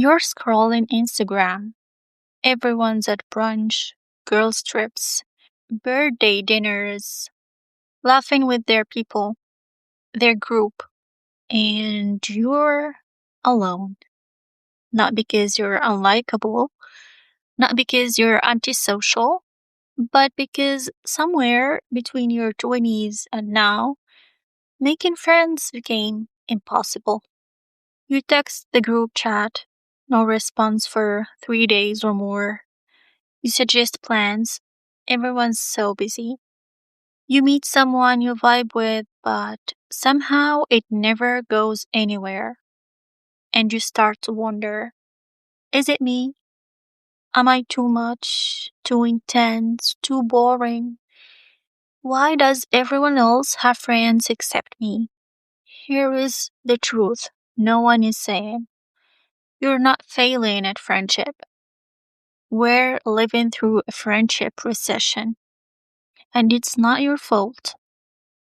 You're scrolling Instagram. Everyone's at brunch, girls' trips, birthday dinners, laughing with their people, their group, and you're alone. Not because you're unlikable, not because you're antisocial, but because somewhere between your 20s and now, making friends became impossible. You text the group chat, no response for 3 days or more. You suggest plans. Everyone's so busy. You meet someone you vibe with, but somehow it never goes anywhere. And you start to wonder, is it me? Am I too much, too intense, too boring? Why does everyone else have friends except me? Here is the truth no one is saying. You're not failing at friendship. We're living through a friendship recession. And it's not your fault.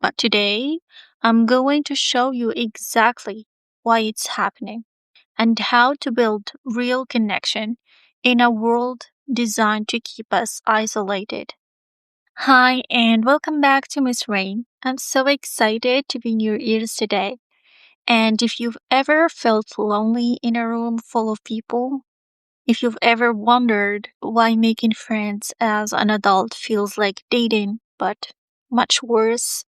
But today, I'm going to show you exactly why it's happening and how to build real connection in a world designed to keep us isolated. Hi, and welcome back to Miss Rain. I'm so excited to be in your ears today. And if you've ever felt lonely in a room full of people, if you've ever wondered why making friends as an adult feels like dating, but much worse,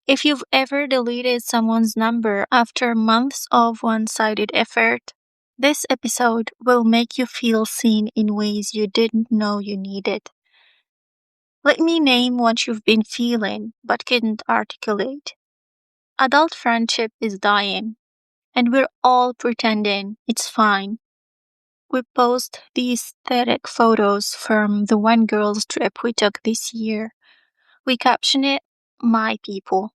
if you've ever deleted someone's number after months of one sided effort, this episode will make you feel seen in ways you didn't know you needed. Let me name what you've been feeling but couldn't articulate. Adult friendship is dying, and we're all pretending it's fine. We post these aesthetic photos from the one girl's trip we took this year. We caption it, My People,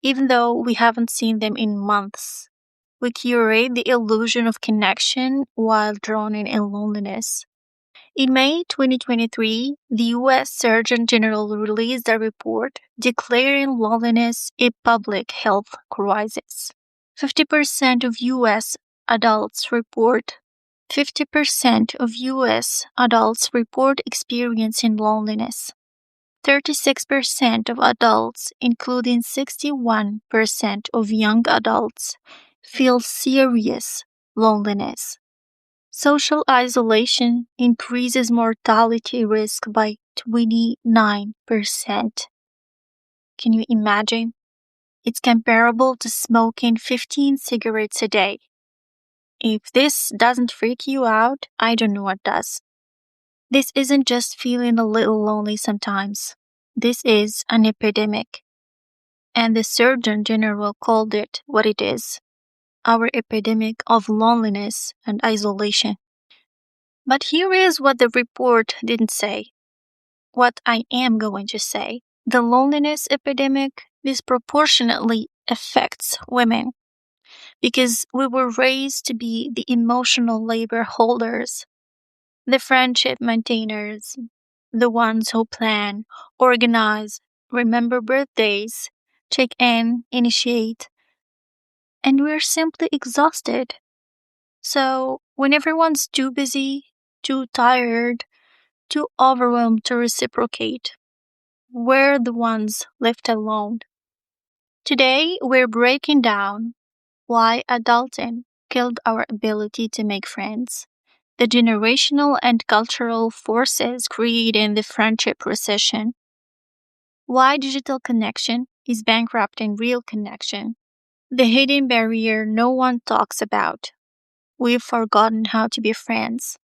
even though we haven't seen them in months. We curate the illusion of connection while drowning in loneliness. In May 2023, the US Surgeon General released a report declaring loneliness a public health crisis. 50% of US adults report 50% of US adults report experiencing loneliness. 36% of adults, including 61% of young adults, feel serious loneliness. Social isolation increases mortality risk by 29%. Can you imagine? It's comparable to smoking 15 cigarettes a day. If this doesn't freak you out, I don't know what does. This isn't just feeling a little lonely sometimes. This is an epidemic. And the Surgeon General called it what it is, our epidemic of loneliness and isolation. But here is what the report didn't say. What I am going to say. The loneliness epidemic disproportionately affects women because we were raised to be the emotional labor holders, the friendship maintainers, the ones who plan, organize, remember birthdays, check in, initiate, and we're simply exhausted. So when everyone's too busy, too tired, too overwhelmed to reciprocate, we're the ones left alone. Today, we're breaking down why adulting killed our ability to make friends, the generational and cultural forces creating the friendship recession, why digital connection is bankrupting real connection, the hidden barrier no one talks about. We've forgotten how to be friends.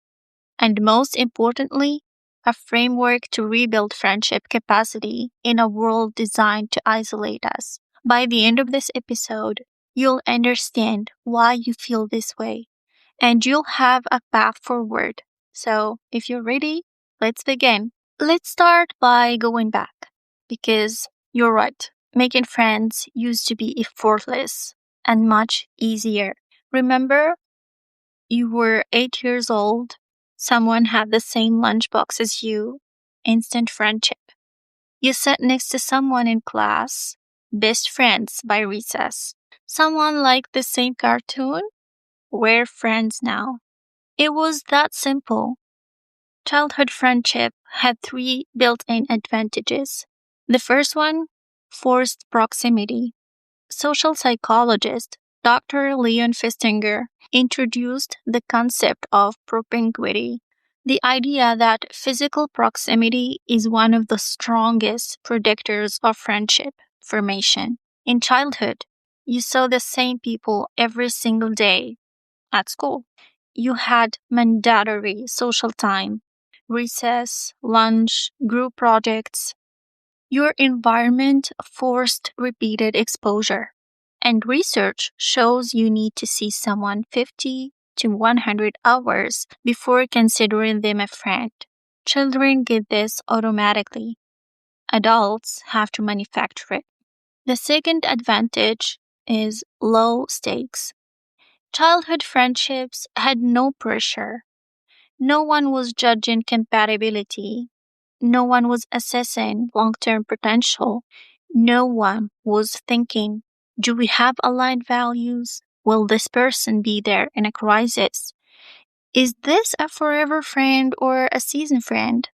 And most importantly, a framework to rebuild friendship capacity in a world designed to isolate us. By the end of this episode, you'll understand why you feel this way, and you'll have a path forward. So, if you're ready, let's begin. Let's start by going back, because you're right, making friends used to be effortless and much easier. Remember, you were 8 years old, someone had the same lunchbox as you, instant friendship. You sat next to someone in class, best friends by recess. Someone liked the same cartoon, we're friends now. It was that simple. Childhood friendship had three built-in advantages. The first one, forced proximity. Social psychologist Dr. Leon Festinger introduced the concept of propinquity, the idea that physical proximity is one of the strongest predictors of friendship formation. In childhood, you saw the same people every single day at school. You had mandatory social time, recess, lunch, group projects. Your environment forced repeated exposure. And research shows you need to see someone 50 to 100 hours before considering them a friend. Children get this automatically. Adults have to manufacture it. The second advantage is low stakes. Childhood friendships had no pressure. No one was judging compatibility. No one was assessing long-term potential. No one was thinking, do we have aligned values? Will this person be there in a crisis? Is this a forever friend or a season friend?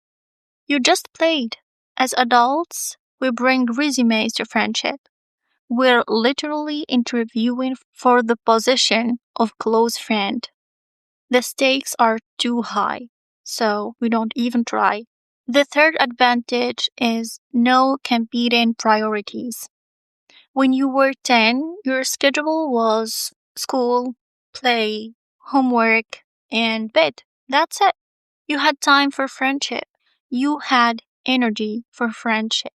You just played. As adults, we bring resumes to friendship. We're literally interviewing for the position of close friend. The stakes are too high, so we don't even try. The third advantage is no competing priorities. When you were 10, your schedule was school, play, homework, and bed. That's it. You had time for friendship. You had energy for friendship.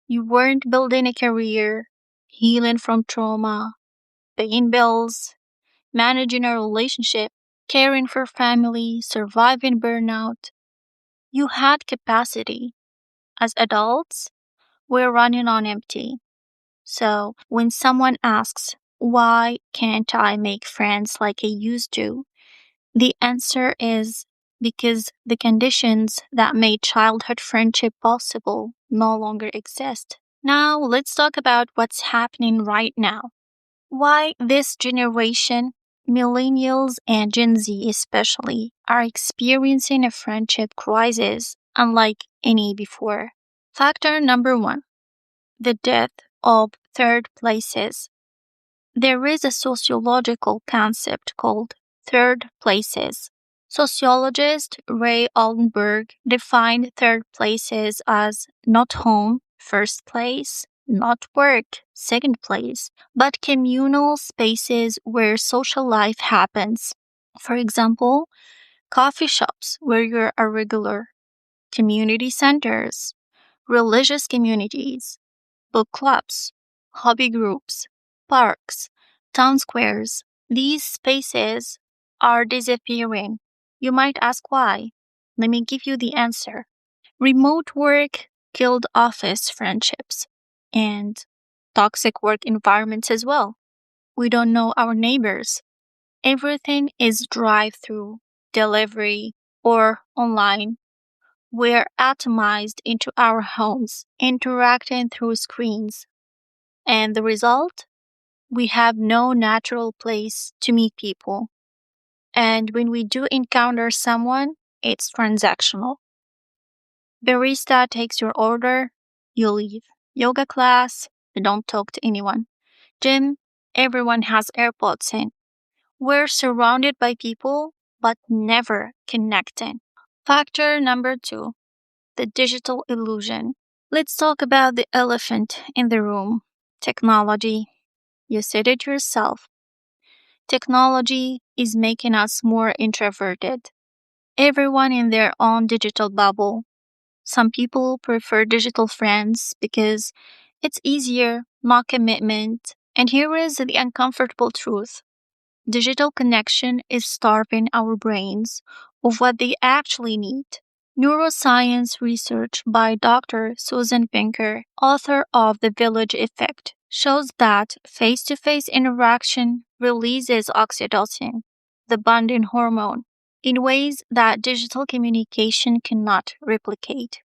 You weren't building a career, healing from trauma, paying bills, managing a relationship, caring for family, surviving burnout. You had capacity. As adults, we're running on empty. So when someone asks, why can't I make friends like I used to? The answer is because the conditions that made childhood friendship possible no longer exist. Now let's talk about what's happening right now. Why this generation, millennials and Gen Z especially, are experiencing a friendship crisis unlike any before. Factor number one, the death of third places. There is a sociological concept called third places. Sociologist Ray Oldenburg defined third places as not home, first place, not work, second place, but communal spaces where social life happens. For example, coffee shops where you're a regular, community centers, religious communities, book clubs, hobby groups, parks, town squares. These spaces are disappearing. You might ask why. Let me give you the answer. Remote work killed office friendships and toxic work environments as well. We don't know our neighbors. Everything is drive-through, delivery, or online. We're atomized into our homes, interacting through screens. And the result? We have no natural place to meet people. And when we do encounter someone, it's transactional. Barista takes your order, you leave. Yoga class, you don't talk to anyone. Gym, everyone has AirPods in. We're surrounded by people, but never connecting. Factor number two, the digital illusion. Let's talk about the elephant in the room, technology. You said it yourself. Technology is making us more introverted. Everyone in their own digital bubble. Some people prefer digital friends because it's easier, not commitment. And here is the uncomfortable truth. Digital connection is starving our brains of what they actually need. Neuroscience research by Dr. Susan Pinker, author of The Village Effect, shows that face-to-face interaction releases oxytocin, the bonding hormone, in ways that digital communication cannot replicate.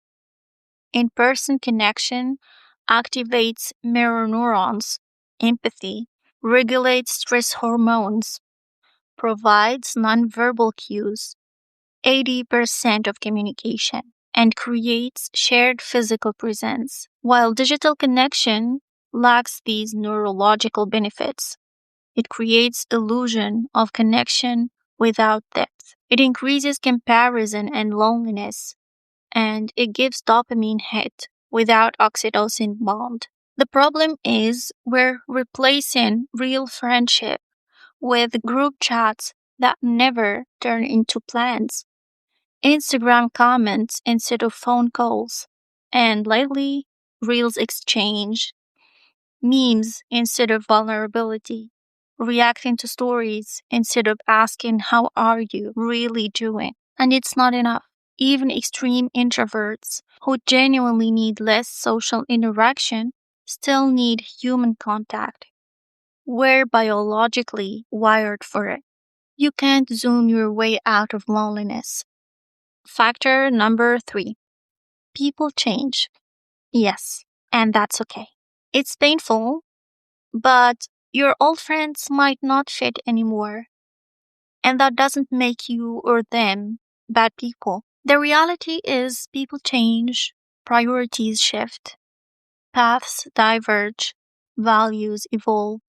In-person connection activates mirror neurons, empathy, regulates stress hormones, provides nonverbal cues, 80% of communication, and creates shared physical presence, while digital connection lacks these neurological benefits. It creates illusion of connection without depth. It increases comparison and loneliness, and it gives dopamine hit without oxytocin bond. The problem is we're replacing real friendship with group chats that never turn into plans, Instagram comments instead of phone calls, and lately, Reels exchange, memes instead of vulnerability, reacting to stories instead of asking, how are you really doing? And it's not enough. Even extreme introverts who genuinely need less social interaction still need human contact. We're biologically wired for it. You can't zoom your way out of loneliness. Factor number 3. People change. Yes, and that's okay. It's painful, but your old friends might not fit anymore, and that doesn't make you or them bad people. The reality is people change, priorities shift, paths diverge, values evolve.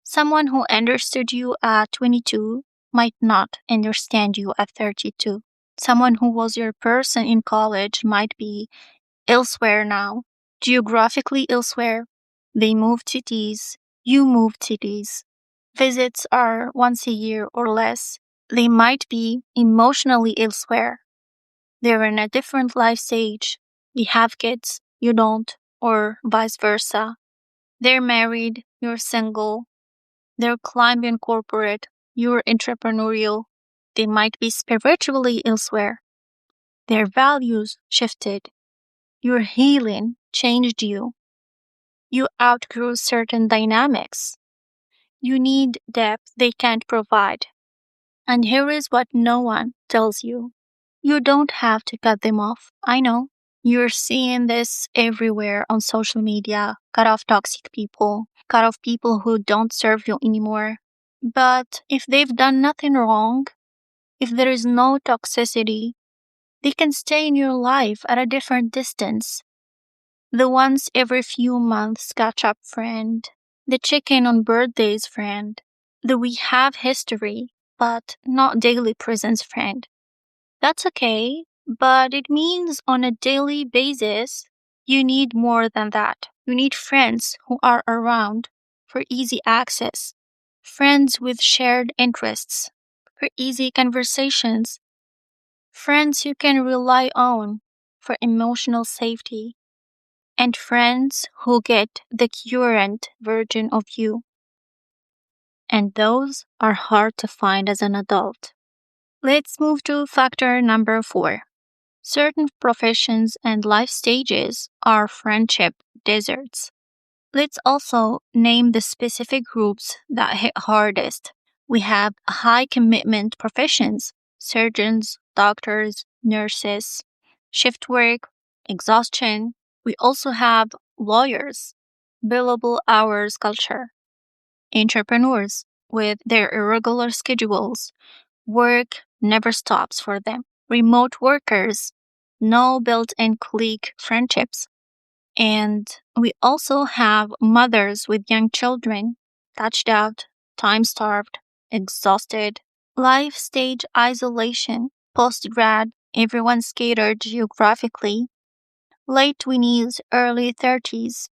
Someone who understood you at 22 might not understand you at 32. Someone who was your person in college might be elsewhere now, geographically elsewhere. They moved cities, you moved cities. Visits are once a year or less. They might be emotionally elsewhere. They're in a different life stage. They have kids, you don't, or vice versa. They're married, you're single. They're climbing corporate, you're entrepreneurial. They might be spiritually elsewhere. Their values shifted. Your healing changed you. You outgrew certain dynamics. You need depth they can't provide. And here is what no one tells you. You don't have to cut them off. I know. You're seeing this everywhere on social media. Cut off toxic people. Cut off people who don't serve you anymore. But if they've done nothing wrong, if there is no toxicity, they can stay in your life at a different distance. The once every few months catch up friend, the check in on birthdays friend, the we have history but not daily presence friend. That's okay, but it means on a daily basis, you need more than that. You need friends who are around for easy access, friends with shared interests, for easy conversations, friends you can rely on for emotional safety, and friends who get the current version of you. And those are hard to find as an adult. Let's move to factor number 4. Certain professions and life stages are friendship deserts. Let's also name the specific groups that hit hardest. We have high commitment professions, surgeons, doctors, nurses, shift work, exhaustion. We also have lawyers, billable hours culture, entrepreneurs with their irregular schedules. Work never stops for them. Remote workers, no built-in clique friendships. And we also have mothers with young children, touched out, time-starved, exhausted, life stage isolation, post-grad, everyone scattered geographically, late 20s, early 30s,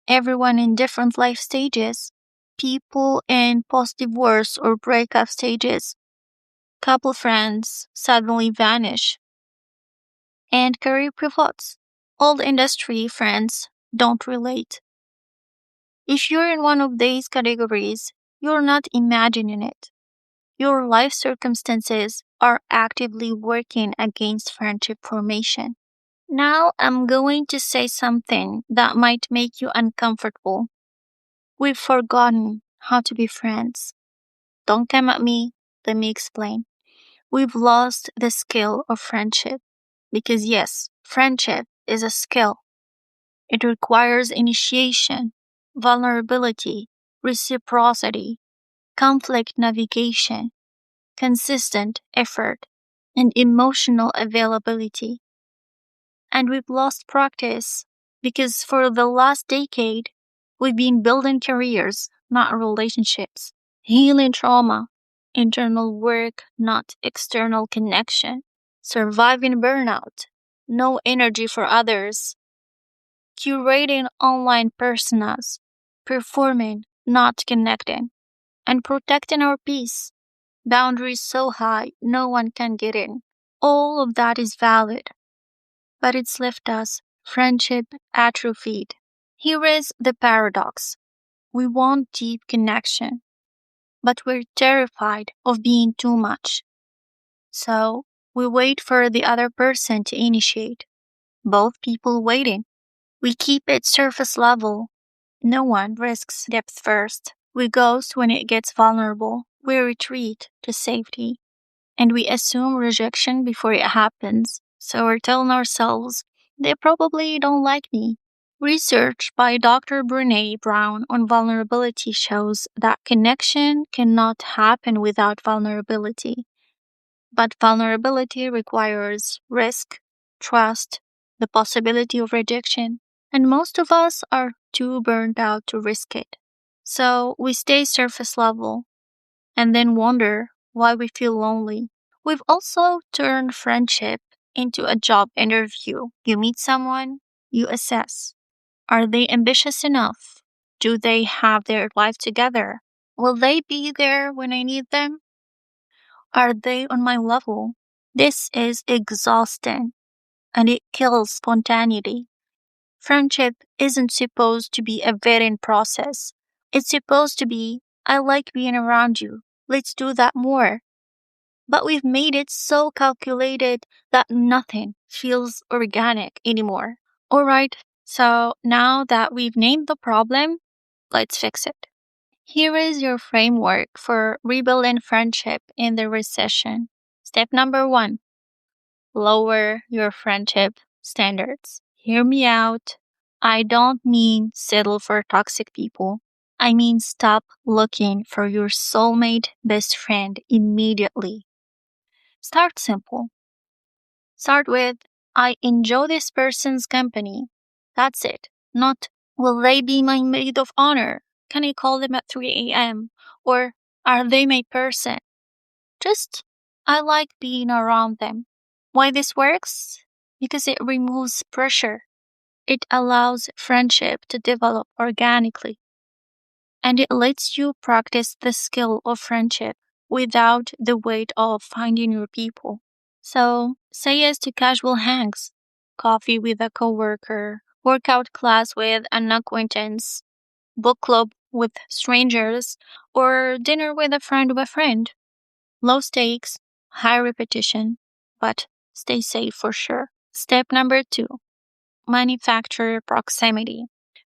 everyone in different life stages, people in post-divorce or breakup stages, couple friends suddenly vanish, and career pivots. Old industry friends don't relate. If you're in one of these categories, you're not imagining it. Your life circumstances are actively working against friendship formation. Now I'm going to say something that might make you uncomfortable. We've forgotten how to be friends. Don't come at me. Let me explain. We've lost the skill of friendship. Because yes, friendship is a skill. It requires initiation, vulnerability, reciprocity, conflict navigation. consistent effort, and emotional availability. And we've lost practice because for the last decade, we've been building careers, not relationships, healing trauma, internal work, not external connection, surviving burnout, no energy for others, curating online personas, performing, not connecting, and protecting our peace. Boundaries so high no one can get in. All of that is valid, but it's left us friendship atrophied. Here is the paradox. We want deep connection, but we're terrified of being too much. So we wait for the other person to initiate. Both people waiting. We keep it surface level. No one risks depth first. We ghost when it gets vulnerable. We retreat to safety. And we assume rejection before it happens. So we're telling ourselves, they probably don't like me. Research by Dr. Brené Brown on vulnerability shows that connection cannot happen without vulnerability. But vulnerability requires risk, trust, the possibility of rejection, and most of us are too burned out to risk it. So we stay surface level and then wonder why we feel lonely. We've also turned friendship into a job interview. You meet someone, you assess. Are they ambitious enough? Do they have their life together? Will they be there when I need them? Are they on my level? This is exhausting and it kills spontaneity. Friendship isn't supposed to be a vetting process. It's supposed to be, I like being around you. Let's do that more. But we've made it so calculated that nothing feels organic anymore. Alright, so now that we've named the problem, let's fix it. Here is your framework for rebuilding friendship in the recession. Step number 1. Lower your friendship standards. Hear me out. I don't mean settle for toxic people. I mean stop looking for your soulmate best friend immediately. Start simple. Start with, I enjoy this person's company. That's it. Not, will they be my maid of honor? Can I call them at 3 a.m.? Or, are they my person? Just, I like being around them. Why this works? Because it removes pressure. It allows friendship to develop organically. And it lets you practice the skill of friendship without the weight of finding your people. So, say yes to casual hangs, coffee with a coworker, workout class with an acquaintance, book club with strangers, or dinner with a friend of a friend. Low stakes, high repetition, but stay safe for sure. Step number 2, manufacture proximity.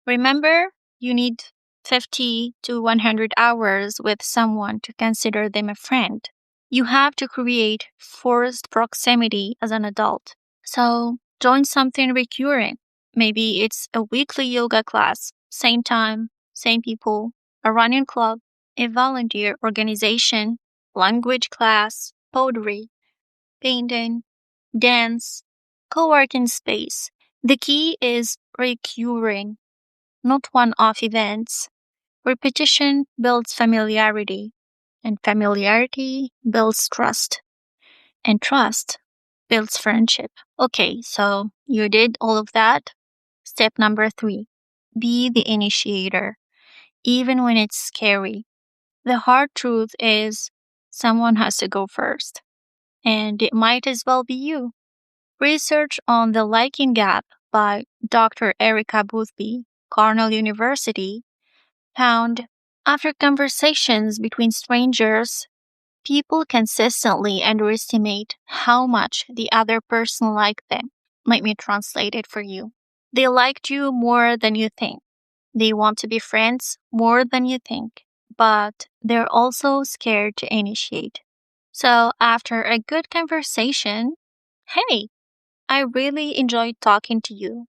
Remember, you need 50 to 100 hours with someone to consider them a friend. You have to create forced proximity as an adult. So, join something recurring. Maybe it's a weekly yoga class, same time, same people, a running club, a volunteer organization, language class, pottery, painting, dance, co-working space. The key is recurring, not one-off events. Repetition builds familiarity, and familiarity builds trust, and trust builds friendship. Okay, so you did all of that. Step number 3, be the initiator, even when it's scary. The hard truth is someone has to go first, and it might as well be you. Research on the liking gap by Dr. Erica Boothby, Cornell University, found after conversations between strangers, people consistently underestimate how much the other person liked them. Let me translate it for you. They liked you more than you think. They want to be friends more than you think, but they're also scared to initiate. So after a good conversation, hey, I really enjoyed talking to you.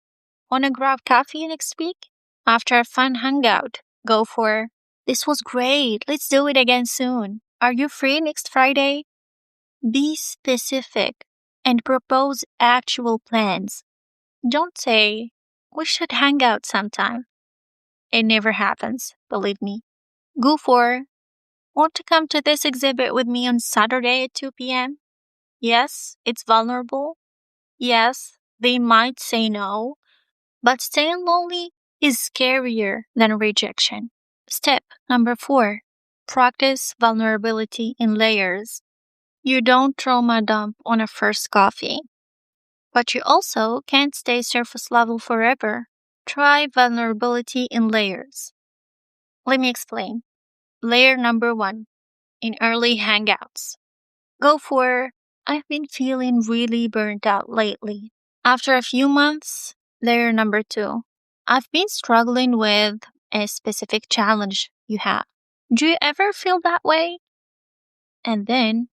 Wanna grab coffee next week? After a fun hangout, go for, this was great, let's do it again soon. Are you free next Friday? Be specific and propose actual plans. Don't say, we should hang out sometime. It never happens, believe me. Go for, want to come to this exhibit with me on Saturday at 2 p.m.? Yes, it's vulnerable. Yes, they might say no, but staying lonely is scarier than rejection. Step number 4. Practice vulnerability in layers. You don't trauma dump on a first coffee, but you also can't stay surface level forever. Try vulnerability in layers. Let me explain. Layer number 1. In early hangouts. Go for, I've been feeling really burnt out lately. After a few months, layer number 2. I've been struggling with a specific challenge you have. Do you ever feel that way? And then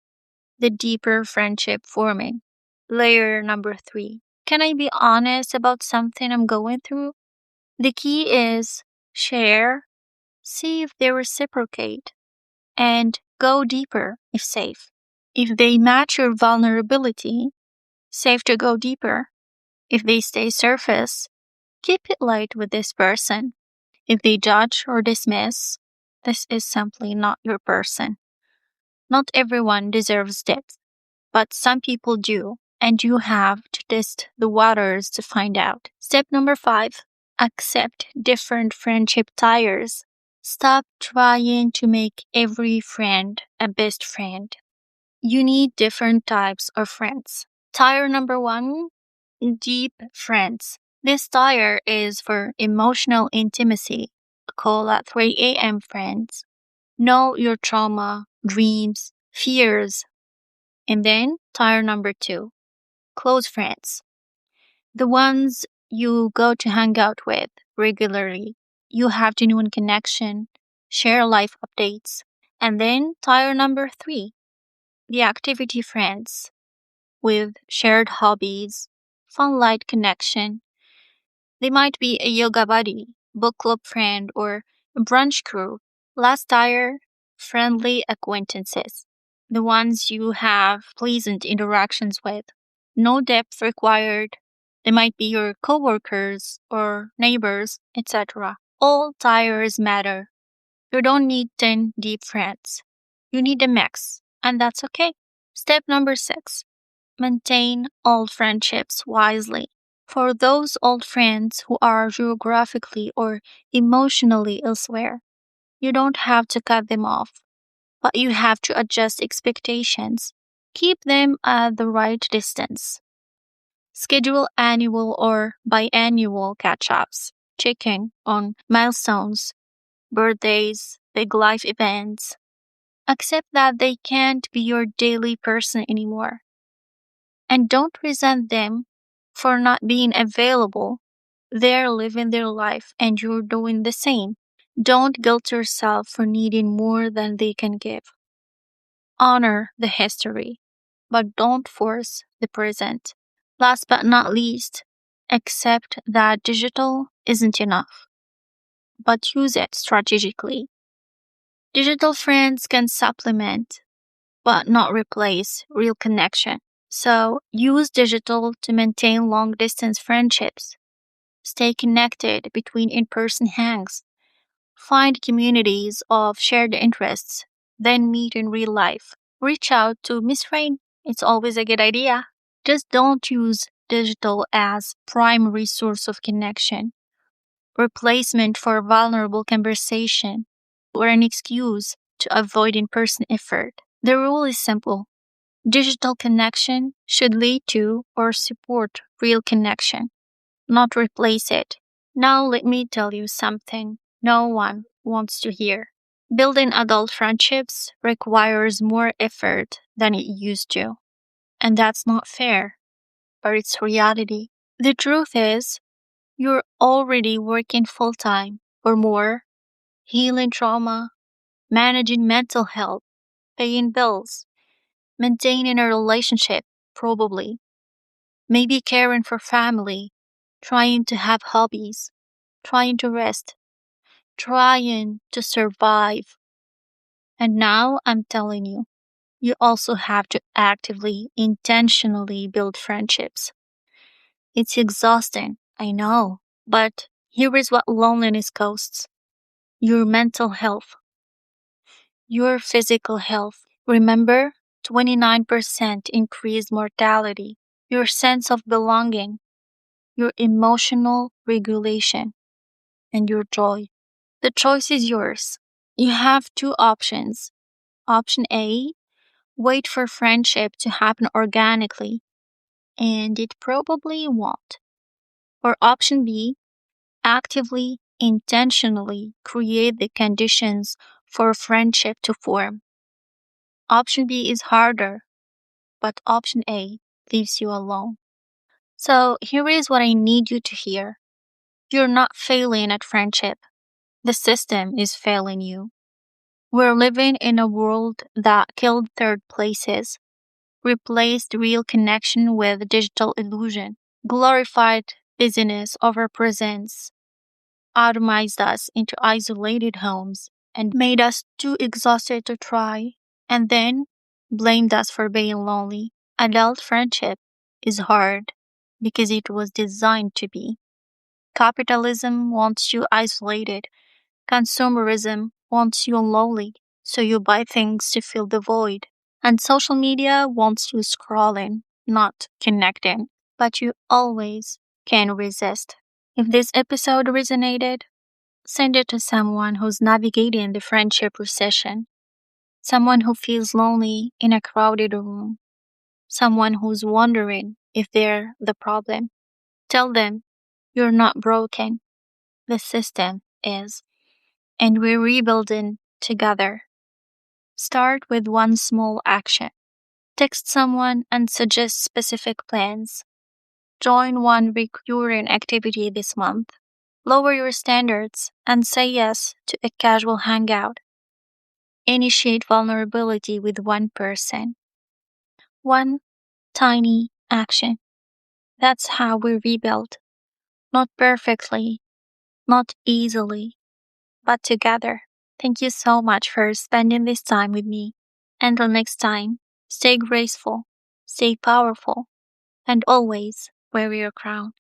the deeper friendship forming. Layer number 3. Can I be honest about something I'm going through? The key is share, see if they reciprocate, and go deeper if safe. If they match your vulnerability, safe to go deeper. If they stay surface, keep it light with this person. If they judge or dismiss, this is simply not your person. Not everyone deserves depth, but some people do, and you have to test the waters to find out. Step number 5. Accept different friendship tiers. Stop trying to make every friend a best friend. You need different types of friends. Tier number 1, deep friends. This tier is for emotional intimacy. Call at 3 a.m. friends. Know your trauma, dreams, fears. And then tier number 2, close friends. The ones you go to hang out with regularly. You have genuine connection, share life updates. And then tier number 3, the activity friends with shared hobbies, fun light connection. They might be a yoga buddy, book club friend, or a brunch crew. Last tier, friendly acquaintances. The ones you have pleasant interactions with. No depth required. They might be your coworkers or neighbors, etc. All tiers matter. You don't need 10 deep friends. You need a mix, and that's okay. Step number 6. Maintain old friendships wisely. For those old friends who are geographically or emotionally elsewhere, you don't have to cut them off, but you have to adjust expectations. Keep them at the right distance. Schedule annual or biannual catch-ups, checking on milestones, birthdays, big life events. Accept that they can't be your daily person anymore. And don't resent them for not being available. They're living their life and you're doing the same. Don't guilt yourself for needing more than they can give. Honor the history, but don't force the present. Last but not least, accept that digital isn't enough, but use it strategically. Digital friends can supplement, but not replace real connection. So use digital to maintain long distance friendships. Stay connected between in-person hangs. Find communities of shared interests, then meet in real life. Reach out to Miss Rain. It's always a good idea. Just don't use digital as primary source of connection, replacement for vulnerable conversation, or an excuse to avoid in-person effort. The rule is simple. Digital connection should lead to or support real connection, not replace it. Now let me tell you something no one wants to hear. Building adult friendships requires more effort than it used to. And that's not fair, but it's reality. The truth is, you're already working full-time or more, healing trauma, managing mental health, paying bills, maintaining a relationship, probably, maybe caring for family, trying to have hobbies, trying to rest, trying to survive. And now I'm telling you, You also have to actively, intentionally build friendships. It's exhausting, I know, but here is what loneliness costs: your mental health, your physical health. Remember, 29% increased mortality, your sense of belonging, your emotional regulation, and your joy. The choice is yours. You have two options. Option A: wait for friendship to happen organically, and it probably won't. Or option B: actively, intentionally create the conditions for friendship to form. Option B is harder, but option A leaves you alone. So here is what I need you to hear. You're not failing at friendship. The system is failing you. We're living in a world that killed third places, replaced real connection with digital illusion, glorified busyness over presence, atomized us into isolated homes, and made us too exhausted to try, and then blamed us for being lonely. Adult friendship is hard because it was designed to be. Capitalism wants you isolated. Consumerism wants you lonely, so you buy things to fill the void. And social media wants you scrolling, not connecting. But you always can resist. If this episode resonated, send it to someone who's navigating the friendship recession, someone who feels lonely in a crowded room, someone who's wondering if they're the problem. Tell them you're not broken, the system is, and we're rebuilding together. Start with one small action. Text someone and suggest specific plans. Join one recurring activity this month. Lower your standards and say yes to a casual hangout. Initiate vulnerability with one person. One tiny action. That's how we rebuild. Not perfectly, not easily, but together. Thank you so much for spending this time with me. Until next time, stay graceful, stay powerful, and always wear your crown.